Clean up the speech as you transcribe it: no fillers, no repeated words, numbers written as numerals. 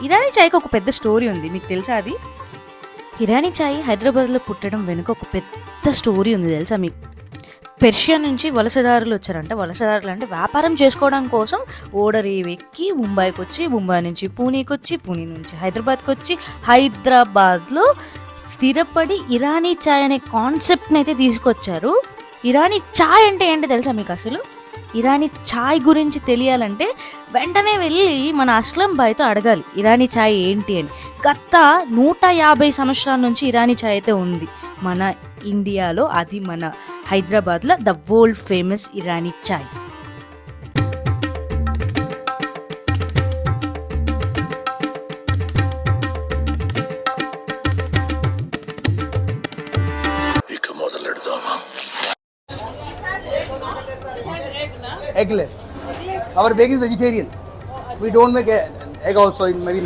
ఇరానీ చాయ్‌కి ఒక పెద్ద స్టోరీ ఉంది. మీకు తెలుసా అది? ఇరానీ చాయ్ హైదరాబాద్‌లో పుట్టడం వెనుక ఒక పెద్ద స్టోరీ ఉంది తెలుసా మీకు? పెర్షియా నుంచి వలసదారులు వచ్చారంట. వలసదారులు అంటే వ్యాపారం చేసుకోవడం కోసం ఓడరేవు ఎక్కి ముంబైకొచ్చి, ముంబై నుంచి పూణేకొచ్చి, పూణే నుంచి హైదరాబాద్‌కొచ్చి, హైదరాబాద్‌లో స్థిరపడి ఇరానీ చాయ్ అనే కాన్సెప్ట్‌ని అయితే తీసుకొచ్చారు. ఇరానీ చాయ్ అంటే ఏంటో తెలుసా మీకు అసలు? ఇరానీ చాయ్ గురించి తెలియాలంటే వెంటనే వెళ్ళి మన అస్లం భాయ్‌తో అడగాలి. ఇరానీ చాయ్ ఏంటి అని. గత 150 సంవత్సరాల నుంచి ఇరానీ చాయ్ అయితే ఉంది. మన ఇండియాలో అది మన హైదరాబాద్‌లో ద వరల్డ్ ఫేమస్ ఇరానీ చాయ్. ఇక మొదలెడదామా? Eggless. Our bake is vegetarian. We don't make egg also in maybe